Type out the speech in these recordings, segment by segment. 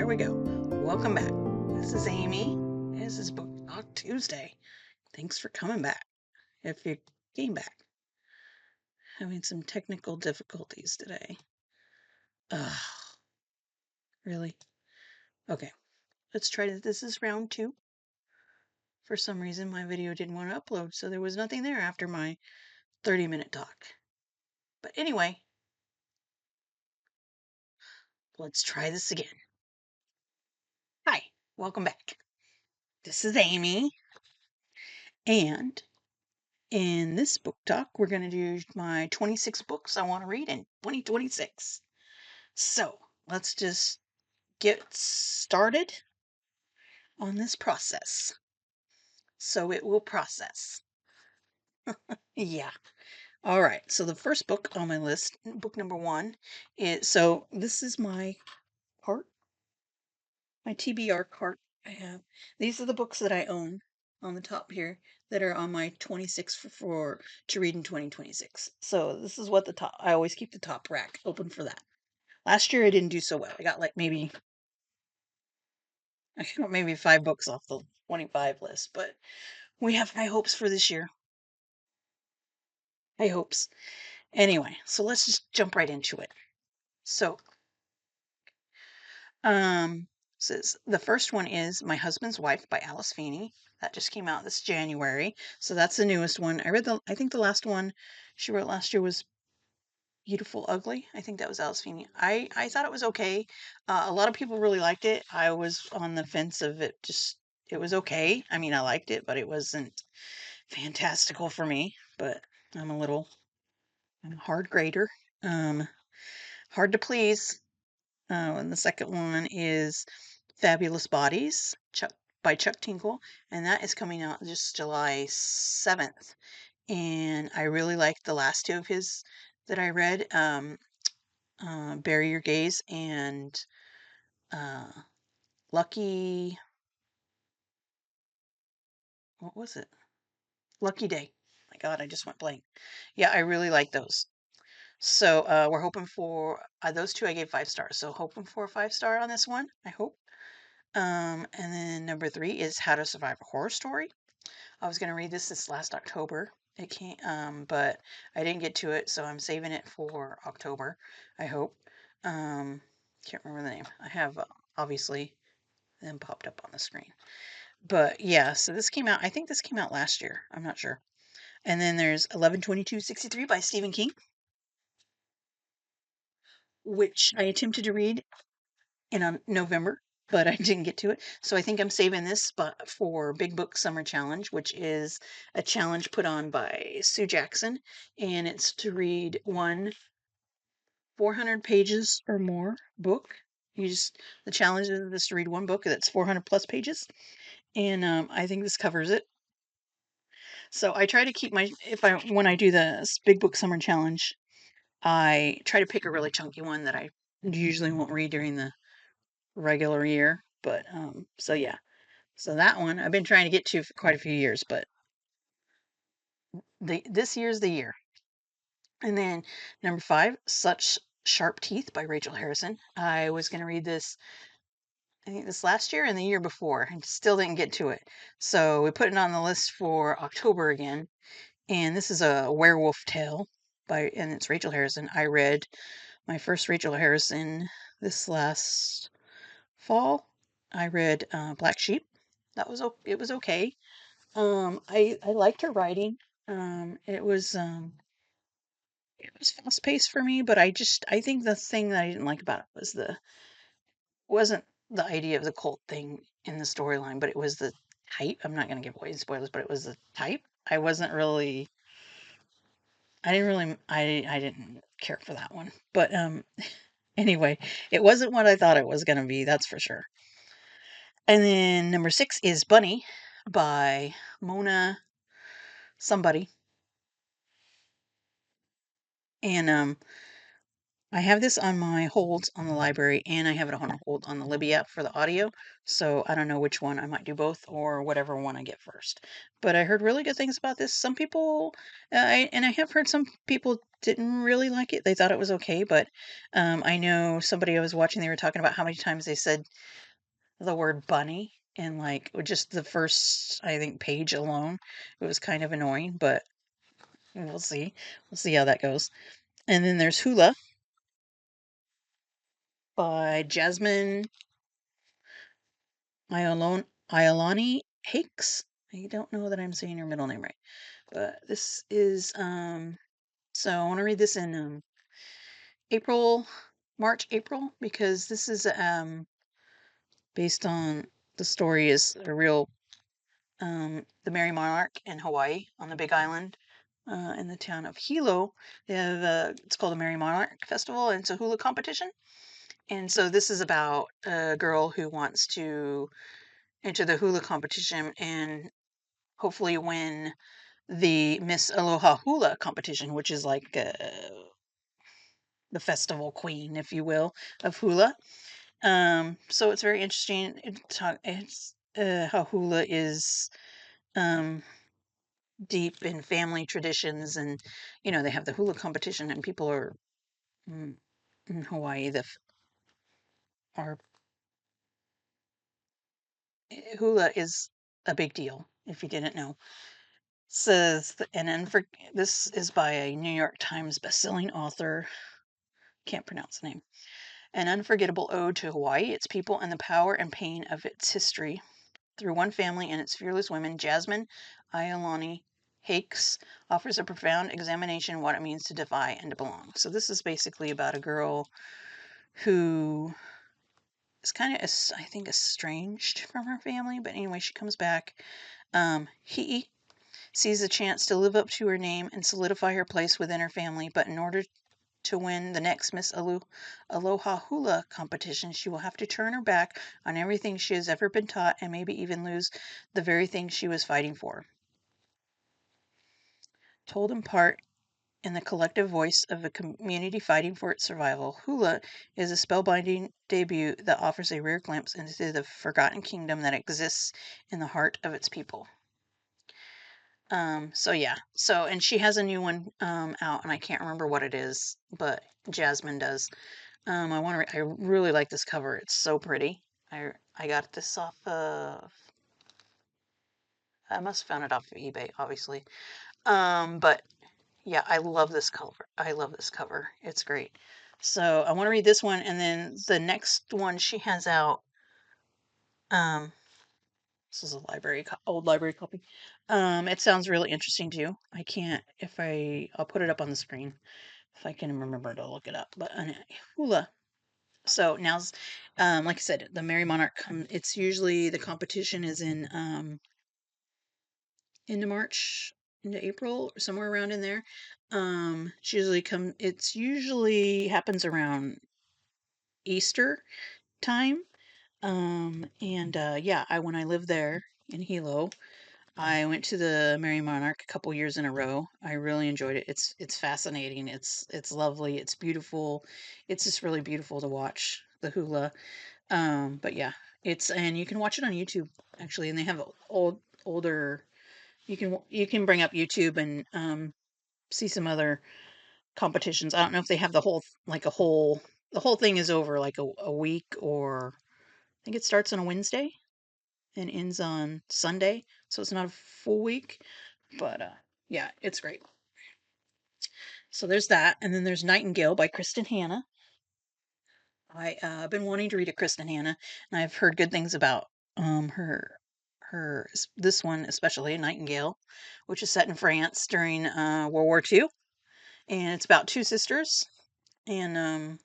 we go. Welcome back. This is Amy. This is Book Talk Tuesday. Thanks for coming back. If you came back, having some technical difficulties today. Ugh, really? Okay, let's try this. This is round 2. For some reason, my video didn't want to upload, so there was nothing there after my 30-minute talk. But anyway, let's try this again. Hi, welcome back. This is Amy, and in this book talk, we're going to do my 26 books I want to read in 2026. So let's just get started on this process. So it will process. Yeah. All right. So the first book on my list, book number 1, so this is my cart, my TBR cart I have. These are the books that I own on the top here that are on my 26 for to read in 2026. So this is what I always keep the top rack open for that. Last year I didn't do so well. I got maybe 5 books off the 25 list, but we have high hopes for this year. High hopes. Anyway, so let's just jump right into it. So, says the first one is My Husband's Wife by Alice Feeney. That just came out this January. So that's the newest one. I think the last one she wrote last year was Beautiful Ugly. I think that was Alice Feeney. I thought it was okay. A lot of people really liked it. I was on the fence of it. It was okay. I mean, I liked it, but it wasn't fantastical for me. But I'm I'm a hard grader. Um, Hard to please. And the second one is Fabulous Bodies by Chuck Tinkle, and that is coming out just July 7th. And I really liked the last 2 of his that I read, Bury Your Gaze and uh, Lucky, what was it? Lucky Day. My God, I just went blank. Yeah, I really like those. So we're hoping for those 2. I gave 5 stars. So hoping for a 5-star on this one. I hope. And then number 3 is How to Survive a Horror Story. I was gonna read this last October. It can't, but I didn't get to it, so I'm saving it for October. I hope. Can't remember the name. I have obviously them popped up on the screen. But yeah, so this came out. I think this came out last year. I'm not sure. And then there's 11/22/63 by Stephen King, which I attempted to read in November, but I didn't get to it. So I think I'm saving this spot for Big Book Summer Challenge, which is a challenge put on by Sue Jackson, and it's to read one 400 pages or more book. The challenge is to read one book that's 400 plus pages, and I think this covers it. So I try to keep when I do the Big Book Summer Challenge, I try to pick a really chunky one that I usually won't read during the regular year. But so yeah. So that one I've been trying to get to for quite a few years, but this year's the year. And then number 5, Such Sharp Teeth by Rachel Harrison. I was going to read this, I think this last year and the year before, and still didn't get to it. So we put it on the list for October again. And this is a werewolf tale and it's Rachel Harrison. I read my first Rachel Harrison this last fall. I read Black Sheep. It was okay. I liked her writing. It was fast paced for me, but I think the thing that I didn't like about it was wasn't the idea of the cult thing in the storyline, but it was the type. I'm not gonna give away spoilers, but it was the type. I didn't care for that one. But anyway, it wasn't what I thought it was gonna be, that's for sure. And then number 6 is Bunny by Mona somebody. And I have this on my holds on the library, and I have it on hold on the Libby app for the audio. So I don't know which one. I might do both or whatever one I get first. But I heard really good things about this. Some people, and I have heard some people didn't really like it. They thought it was okay, but I know somebody I was watching. They were talking about how many times they said the word bunny in like just the first, I think, page alone. It was kind of annoying, but we'll see. We'll see how that goes. And then there's Hula by Jasmine Iolani Hakes. I don't know that I'm saying her middle name right, but this is so I want to read this in April, March, April, because this is based on the story is a real the Merry Monarch in Hawaii on the Big Island. In the town of Hilo, they have it's called the Merry Monarch Festival, and it's a hula competition. And so this is about a girl who wants to enter the hula competition and hopefully win the Miss Aloha Hula competition, which is like the festival queen, if you will, of hula. So it's very interesting. It's how hula is um, deep in family traditions, and they have the hula competition, and people are mm, in Hawaii that are hula is a big deal. If you didn't know, says this is by a New York Times bestselling author. Can't pronounce the name. An unforgettable ode to Hawaii, its people, and the power and pain of its history. Through one family and its fearless women, Jasmine Iolani Hakes offers a profound examination of what it means to defy and to belong. So this is basically about a girl who is kind of, I think, estranged from her family. But anyway, she comes back. He sees a chance to live up to her name and solidify her place within her family. But in order to win the next Miss Aloha Hula competition, she will have to turn her back on everything she has ever been taught and maybe even lose the very thing she was fighting for. Told in part in the collective voice of a community fighting for its survival, Hula is a spellbinding debut that offers a rare glimpse into the forgotten kingdom that exists in the heart of its people. So yeah. So and she has a new one out, and I can't remember what it is, but Jasmine does. I really like this cover. It's so pretty. I got this off of I must have found it off of eBay, obviously. But yeah, I love this cover. I love this cover. It's great. So I want to read this one, and then the next one she has out. Um, this is a old library copy. It sounds really interesting too. I can't if I'll put it up on the screen if I can remember to look it up. But Hula. So now's, like I said, the Merry Monarch. It's usually the competition is in into March, into April, or somewhere around in there. It's usually happens around Easter time. And yeah, when I lived there in Hilo, I went to the Merry Monarch a couple years in a row. I really enjoyed it. It's fascinating. It's lovely. It's beautiful. It's just really beautiful to watch the hula. But yeah, and you can watch it on YouTube actually, and they have older. You can bring up YouTube and see some other competitions. I don't know if they have the whole thing is over like a week, or I think it starts on a Wednesday and ends on Sunday, so it's not a full week. But yeah, it's great. So there's that, and then there's Nightingale by Kristen Hanna. I've been wanting to read a Kristen Hanna, and I've heard good things about this one, especially Nightingale, which is set in France during World War II, and it's about two sisters. And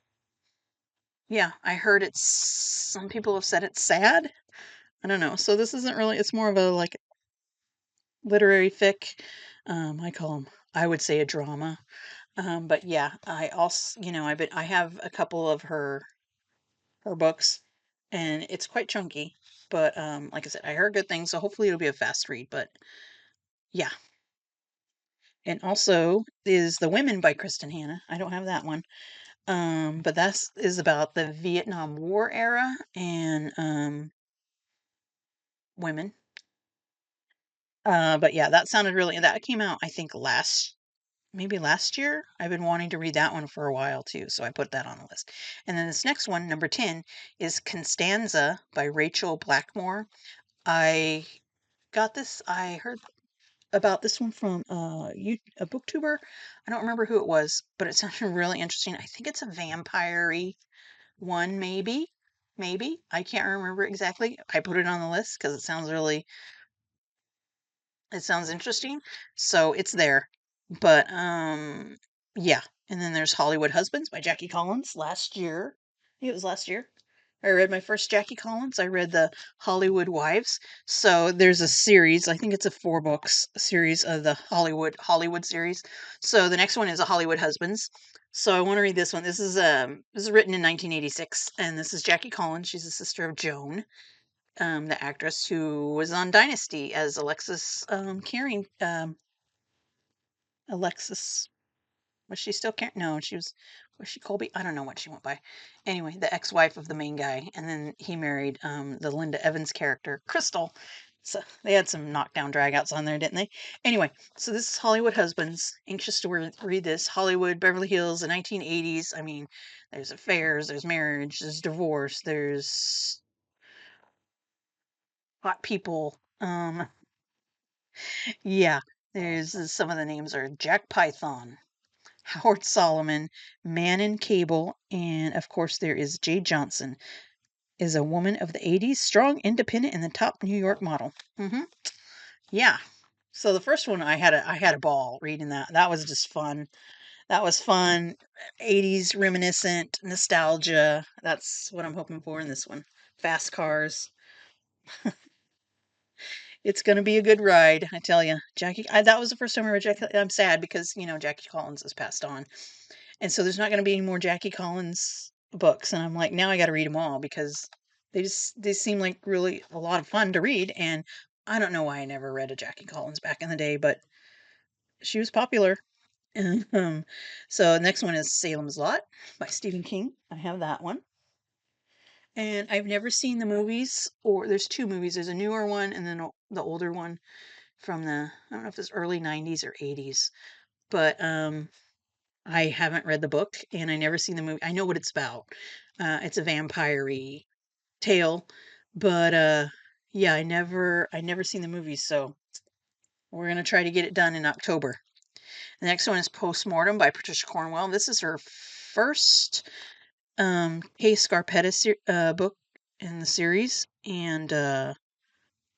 yeah, I heard some people have said it's sad. I don't know. So this isn't really. It's more of a like literary fic. I would say a drama. But yeah, I also, I have a couple of her books, and it's quite chunky. But like I said, I heard good things, so hopefully it'll be a fast read. But yeah, and also is The Women by Kristen Hanna. I don't have that one. But that is about the Vietnam War era and women. But yeah, that came out, I think, maybe last year. I've been wanting to read that one for a while too, so I put that on the list. And then this next one, number 10, is Constanza by Rachel Blackmore. I I heard about this one from a booktuber. I don't remember who it was, but it sounded really interesting. I think it's a vampire-y one, maybe. Maybe. I can't remember exactly. I put it on the list because it sounds interesting. So it's there. But yeah. And then there's Hollywood Husbands by Jackie Collins last year. I think it was last year. I read my first Jackie Collins. I read the Hollywood Wives. So there's a series. I think it's a 4 books series of the Hollywood series. So the next one is a Hollywood Husbands. So I want to read this one. This is written in 1986, and this is Jackie Collins. She's the sister of Joan, the actress who was on Dynasty as Alexis Carring. Alexis, was she still Carring? No, was she Colby? I don't know what she went by. Anyway, the ex-wife of the main guy, and then he married the Linda Evans character, Crystal. So they had some knockdown dragouts on there, didn't they? Anyway, so this is Hollywood Husbands. Anxious to read this. Hollywood, Beverly Hills, the 1980s. I mean, there's affairs, there's marriage, there's divorce, there's hot people. Yeah, there's some of the names are Jack Python, Howard Solomon, Manon Cable, and of course there is Jade Johnson, is a woman of the 80s, strong, independent, and the top New York model. Yeah. So the first one I had a ball reading that. That was just fun. That was fun. 80s reminiscent nostalgia. That's what I'm hoping for in this one. Fast cars. It's gonna be a good ride, I tell you. That was the first time I read Jackie. I'm sad because Jackie Collins has passed on, and so there's not gonna be any more Jackie Collins books. And I'm like, now I got to read them all because they seem like really a lot of fun to read. And I don't know why I never read a Jackie Collins back in the day, but she was popular. And, so next one is Salem's Lot by Stephen King. I have that one. And I've never seen the movies, or there's 2 movies. There's a newer one and then the older one from I don't know if it's early 90s or 80s, but I haven't read the book and I never seen the movie. I know what it's about. It's a vampire-y tale, but yeah, I never seen the movie, so we're gonna try to get it done in October. The next one is Postmortem by Patricia Cornwell. This is her first Kay Scarpetta book in the series, and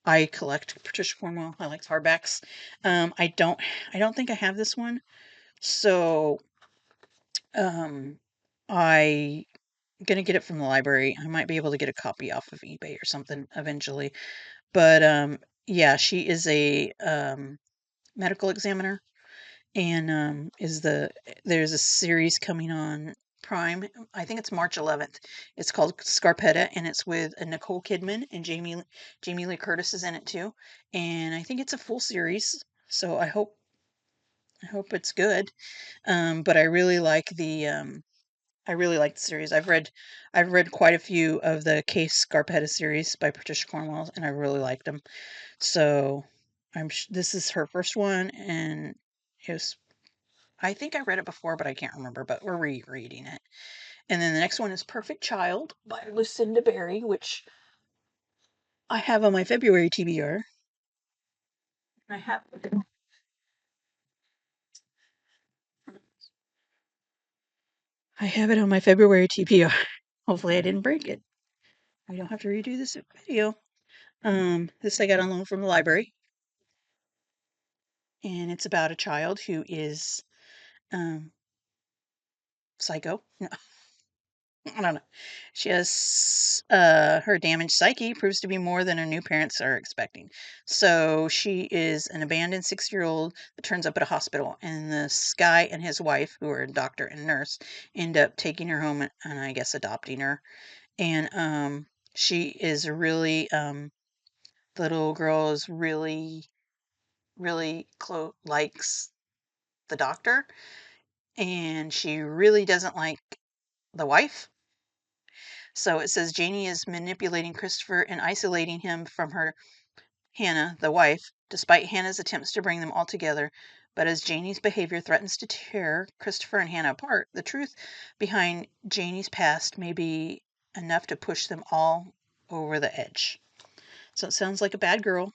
I collect Patricia Cornwell. I like hardbacks. I don't think I have this one, so um, I gonna get it from the library. I might be able to get a copy off of eBay or something eventually. But yeah, she is a medical examiner, and there's a series coming on Prime. I think it's March 11th. It's called Scarpetta, and it's with Nicole Kidman and Jamie Lee Curtis is in it too. And I think it's a full series, so I hope it's good. But I really like the series. I've read quite a few of the Case Scarpetta series by Patricia Cornwell, and I really liked them. So this is her first one, and it was. I think I read it before, but I can't remember. But we're rereading it. And then the next one is Perfect Child by Lucinda Berry, which I have on my February TBR. I have it on my February TBR. Hopefully, I didn't break it. I don't have to redo this video. This I got on loan from the library, and it's about a child who is um psycho. No, I don't know. She has her damaged psyche proves to be more than her new parents are expecting. So she is an abandoned 6-year-old that turns up at a hospital, and this guy and his wife, who are a doctor and nurse, end up taking her home and I guess adopting her. And she is really the little girl is really close likes the doctor, and she really doesn't like the wife. So it says Janie is manipulating Christopher and isolating him from her Hannah, the wife, despite Hannah's attempts to bring them all together. But as Janie's behavior threatens to tear Christopher and Hannah apart, the truth behind Janie's past may be enough to push them all over the edge. So it sounds like a bad girl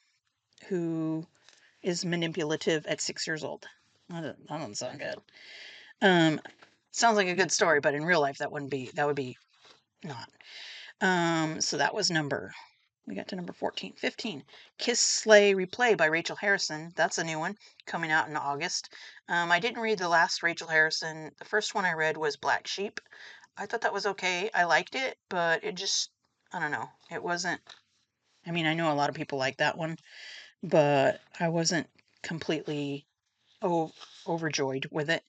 who is manipulative at 6 years old. That doesn't sound good. Sounds like a good story, but in real life that would be not. So that was we got to number 14. 15. Kiss Slay Replay by Rachel Harrison. That's a new one coming out in August. I didn't read the last Rachel Harrison. The first one I read was Black Sheep. I thought that was okay. I liked it, but it just, I don't know. It wasn't, I mean, I know a lot of people like that one, but I wasn't completely overjoyed with it.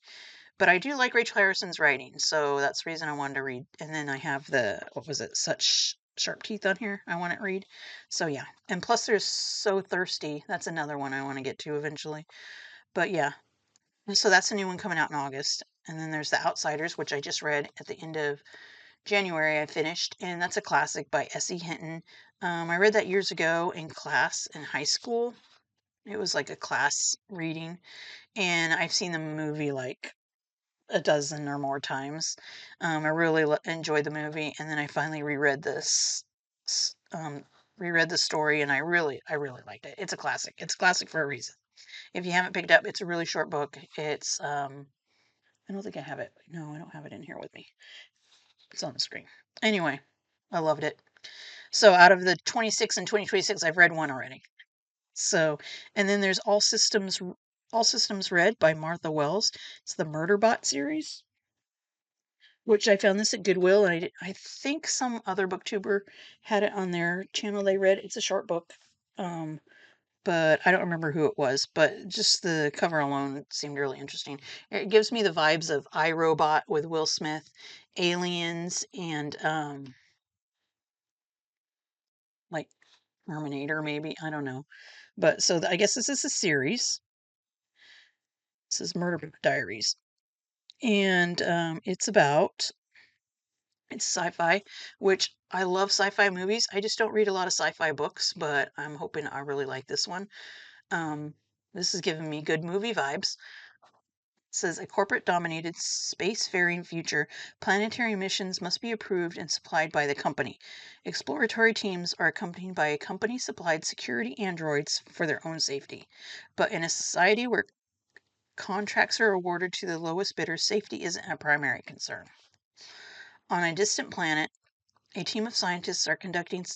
But I do like Rachel Harrison's writing, so that's the reason I wanted to read. And then I have what was it, Such Sharp Teeth on here I want to read. So yeah. And plus there's So Thirsty. That's another one I want to get to eventually. But yeah. And so that's a new one coming out in August. And then there's The Outsiders, which I just read at the end of January. I finished, and that's a classic by S.E. Hinton. I read that years ago in class in high school. It was like a class reading, and I've seen the movie like a dozen or more times. I really enjoyed the movie, and then I finally reread reread the story, and I really liked it. It's a classic. It's a classic for a reason. If you haven't picked up, it's a really short book. It's I don't think I have it. No, I don't have it in here with me. It's on the screen. Anyway, I loved it. So out of the 26 and 2026, I've read one already. So, and then there's All Systems Red by Martha Wells. It's the Murderbot series, which I found this at Goodwill, and I think some other booktuber had it on their channel they read. It's a short book, but I don't remember who it was, but just the cover alone seemed really interesting. It gives me the vibes of iRobot with Will Smith, Aliens, and like Terminator, maybe. I don't know. But so I guess this is a series. This is Murder Diaries. And it's sci-fi, which I love sci-fi movies. I just don't read a lot of sci-fi books, but I'm hoping I really like this one. Um, this is giving me good movie vibes. It says a corporate dominated space-faring future, planetary missions must be approved and supplied by the company. Exploratory teams are accompanied by company supplied security androids for their own safety. But in a society where contracts are awarded to the lowest bidder, safety isn't a primary concern. On a distant planet, a team of scientists are conducting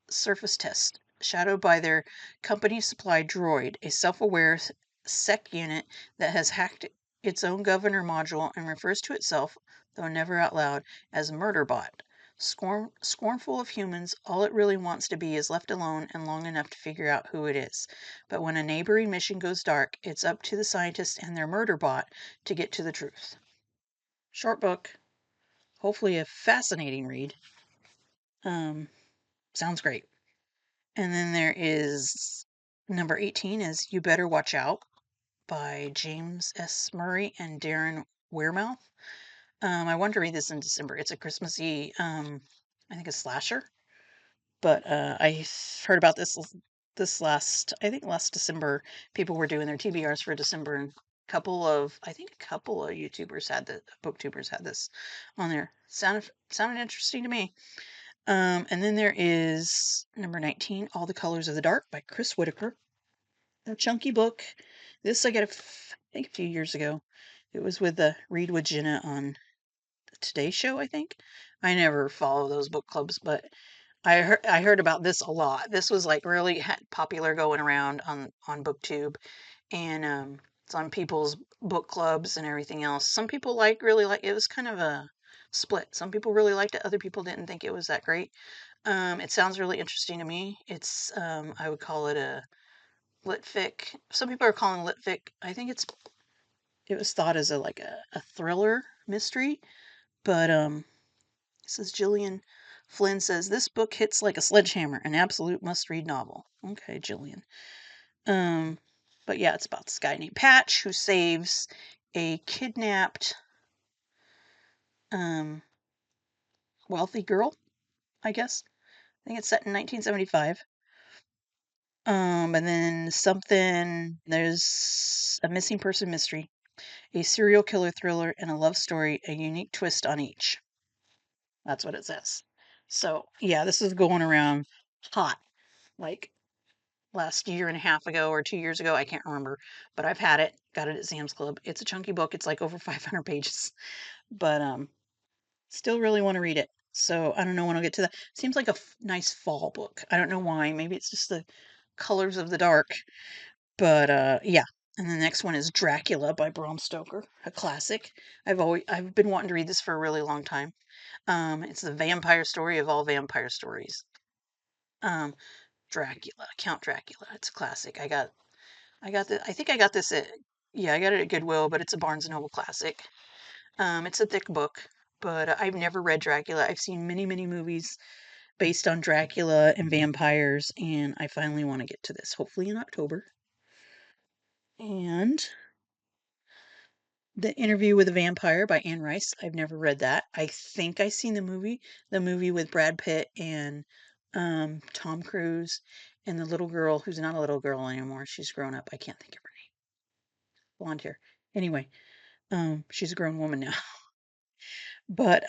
surface tests, shadowed by their company supplied droid, a self aware sec unit that has hacked its own governor module and refers to itself, though never out loud, as Murderbot. Scornful of humans, all it really wants to be is left alone and long enough to figure out who it is. But when a neighboring mission goes dark, it's up to the scientists and their Murderbot to get to the truth. Short book, hopefully a fascinating read. Sounds great. And then there is number 18 is You Better Watch Out by James S. Murray and Darren Wearmouth. I wanted to read this in December. It's a Christmassy, I think a slasher. But I heard about this I think last December, people were doing their TBRs for December, and I think a couple of YouTubers booktubers had this on there. Sounded interesting to me. And then there is number 19, All the Colors of the Dark by Chris Whitaker. A chunky book. This I got, I think, a few years ago. It was with the Read with Jenna on the Today Show, I think. I never follow those book clubs, but I heard about this a lot. This was like really popular going around on BookTube, and it's on people's book clubs and everything else. Some people really like it. Was kind of a split. Some people really liked it. Other people didn't think it was that great. It sounds really interesting to me. It's I would call it a lit fic. Some people are calling lit fic. I think it was thought as a thriller mystery, but this is Gillian Flynn says this book hits like a sledgehammer, an absolute must-read novel. Okay, Gillian. Um, but yeah, it's about this guy named Patch who saves a kidnapped wealthy girl, I guess. I think it's set in 1975. And then there's a missing person mystery, a serial killer thriller, and a love story, a unique twist on each. That's what it says. So, yeah, this is going around hot. Like last year and a half ago or 2 years ago. I can't remember, but I've had it. Got it at Sam's Club. It's a chunky book. It's like over 500 pages, but still really want to read it. So I don't know when I'll get to that. Seems like a nice fall book. I don't know why. Maybe it's just the colors of the dark, but yeah. And the next one is Dracula by Bram Stoker, a classic. I've been wanting to read this for a really long time. It's the vampire story of all vampire stories. Um, Count Dracula. It's a classic. I think I got this at, yeah, I got it at Goodwill, but it's a Barnes& Noble classic. It's a thick book, but I've never read Dracula. I've seen many, many movies based on Dracula and vampires, and I finally want to get to this, hopefully in October. And The Interview with a Vampire by Anne Rice. I've never read that. I think I've seen the movie with Brad Pitt and Tom Cruise and the little girl who's not a little girl anymore. She's grown up. I can't think of her name. Blonde hair. Anyway, she's a grown woman now. But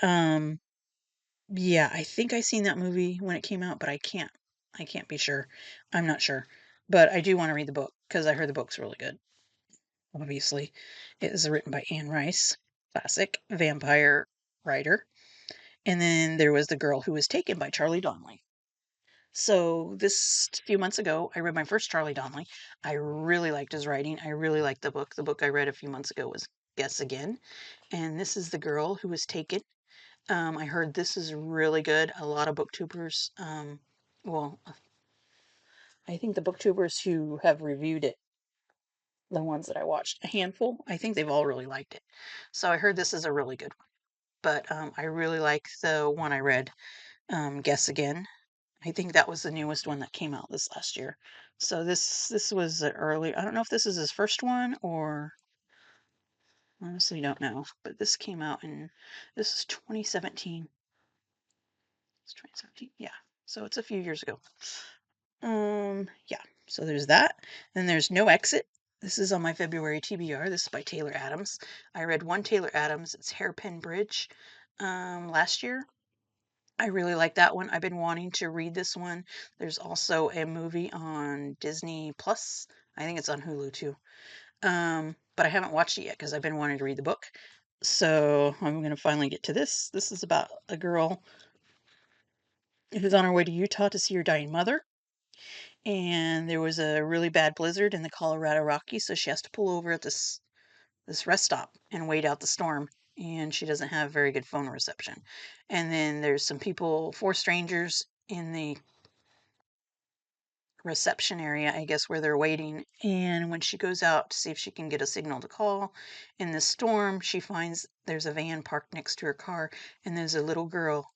yeah, I think I seen that movie when it came out, but I can't be sure. I'm not sure. But I do want to read the book because I heard the book's really good. Obviously, it is written by Anne Rice, classic vampire writer. And then there was The Girl Who Was Taken by Charlie Donnelly. So this few months ago, I read my first Charlie Donnelly. I really liked his writing. I really liked the book. The book I read a few months ago was Guess Again. And this is The Girl Who Was Taken. I heard this is really good. A lot of booktubers, well, I think the booktubers who have reviewed it, the ones that I watched, a handful, I think they've all really liked it. So I heard this is a really good one. But I really like the one I read, Guess Again. I think that was the newest one that came out this last year. So this was early. I don't know if this is his first one or honestly don't know. But this came out in this is 2017. It's 2017. Yeah. So it's a few years ago. Yeah. So there's that. Then there's No Exit. This is on my February TBR. This is by Taylor Adams. I read one Taylor Adams. It's Hairpin Bridge. Last year. I really like that one. I've been wanting to read this one. There's also a movie on Disney Plus. I think it's on Hulu too. But I haven't watched it yet because I've been wanting to read the book. So I'm going to finally get to this. This is about a girl who's on her way to Utah to see her dying mother. And there was a really bad blizzard in the Colorado Rockies, so she has to pull over at this rest stop and wait out the storm. And she doesn't have very good phone reception. And then there's some people, four strangers in the reception area, I guess, where they're waiting. And when she goes out to see if she can get a signal to call in the storm, she finds there's a van parked next to her car, and there's a little girl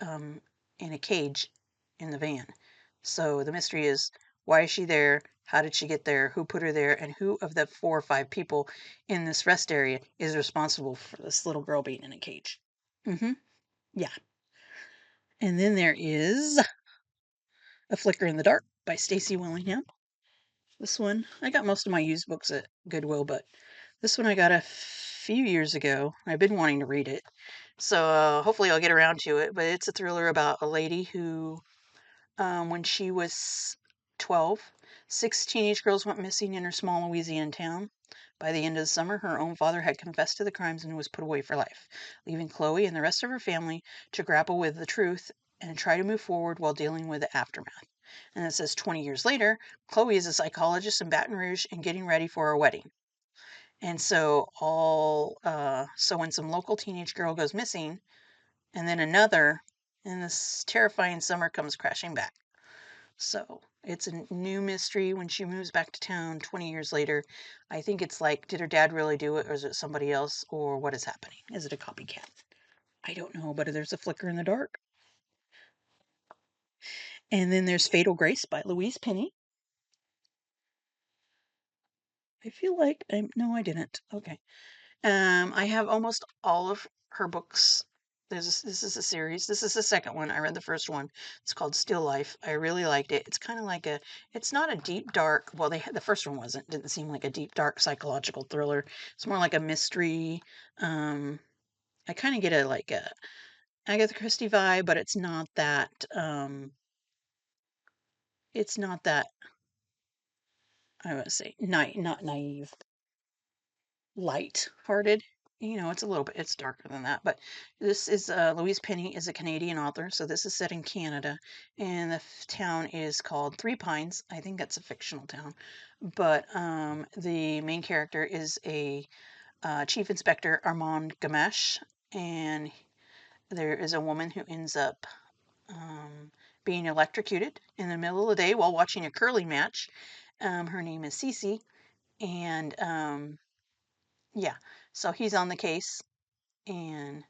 um, in a cage in the van. So the mystery is, why is she there? How did she get there? Who put her there? And who of the 4 or 5 people in this rest area is responsible for this little girl being in a cage? Mm-hmm. Yeah. And then there is A Flicker in the Dark by Stacy Willingham. This one, I got most of my used books at Goodwill, but this one I got a few years ago. I've been wanting to read it. So hopefully I'll get around to it. But it's a thriller about a lady who, when she was 12, 6 teenage girls went missing in her small Louisiana town. By the end of the summer, her own father had confessed to the crimes and was put away for life, leaving Chloe and the rest of her family to grapple with the truth and try to move forward while dealing with the aftermath. And it says 20 years later, Chloe is a psychologist in Baton Rouge and getting ready for her wedding. And so when some local teenage girl goes missing, and then another, and this terrifying summer comes crashing back. So it's a new mystery when she moves back to town 20 years later. I think it's like, did her dad really do it, or is it somebody else, or what is happening? Is it a copycat? I don't know, but there's a flicker in the dark. And then there's Fatal Grace by Louise Penny. I feel like no, I didn't. Okay. I have almost all of her books this is a series. This is the second one. I read the first one. It's called Still Life. I really liked it. It's kind of like it's not a deep, dark, well, the first one didn't seem like a deep, dark psychological thriller. It's more like a mystery. Um, I kind of get like a Agatha Christie vibe, but it's not that, I would say, not naive, light-hearted. It's a little bit, it's darker than that. But this is Louise Penny is a Canadian author, so this is set in Canada, and the town is called Three Pines. I think that's a fictional town, but the main character is a Chief Inspector Armand Gamache, and there is a woman who ends up being electrocuted in the middle of the day while watching a curling match. Her name is Cece, and yeah, so he's on the case, and it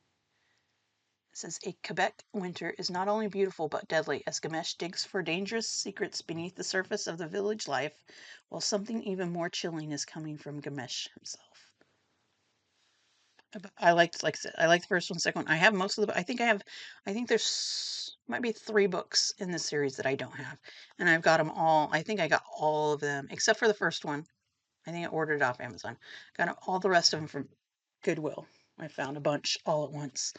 says a Quebec winter is not only beautiful but deadly as Gamesh digs for dangerous secrets beneath the surface of the village life, while something even more chilling is coming from Gamesh himself. Like I said, I like the first one, second one. I have most of the. I think there's might be 3 books in this series that I don't have, and I've got them all. I think I got all of them except for the first one. I think I ordered it off Amazon. Got all the rest of them from Goodwill. I found a bunch all at once.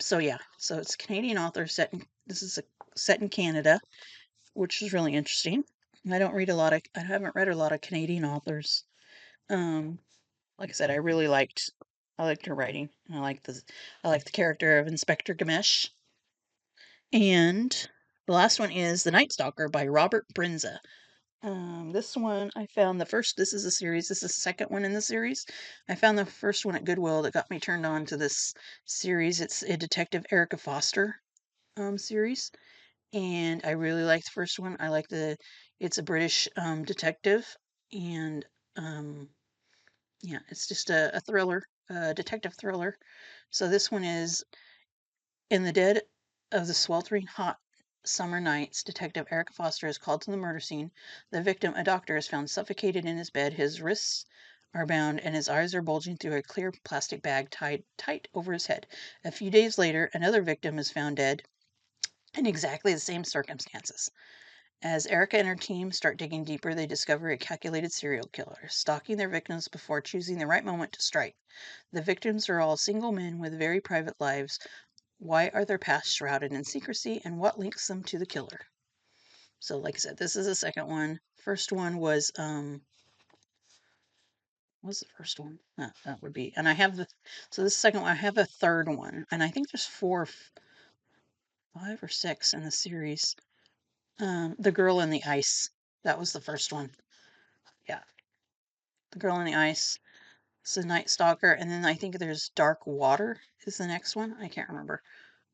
So yeah, so it's a Canadian author set in Canada, which is really interesting. I haven't read a lot of Canadian authors. Um, like I said, I liked her writing. I like the character of Inspector Gamesh. And the last one is The Night Stalker by Robert Brinza. This one I found this is a series, this is the second one in the series. I found the first one at Goodwill that got me turned on to this series. It's a Detective Erica Foster series, and I really liked the first one. It's a British detective, and yeah, it's just a thriller, a detective thriller. So this one is in the dead of the sweltering hot summer nights, Detective Eric Foster is called to the murder scene. The victim, a doctor, is found suffocated in his bed. His wrists are bound and his eyes are bulging through a clear plastic bag tied tight over his head. A few days later, another victim is found dead in exactly the same circumstances. As Erica and her team start digging deeper, they discover a calculated serial killer, stalking their victims before choosing the right moment to strike. The victims are all single men with very private lives. Why are their pasts shrouded in secrecy, and what links them to the killer? So, like I said, this is the second one. First one was the first one? That would be, and I have so this second one, I have a third one, and I think there's 5 or 6 in the series. The Girl in the Ice. That was the first one. Yeah, The Girl in the Ice. It's the Night Stalker, and then I think there's Dark Water is the next one. I can't remember,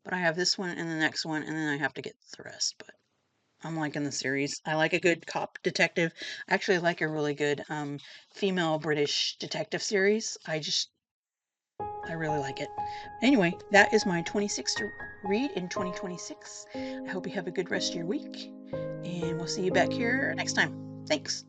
but I have this one and the next one, and then I have to get the rest. But I'm liking the series. I like a good cop detective. I actually like a really good female British detective series. I really like it. Anyway, that is my 26 to read in 2026. I hope you have a good rest of your week, and we'll see you back here next time. Thanks.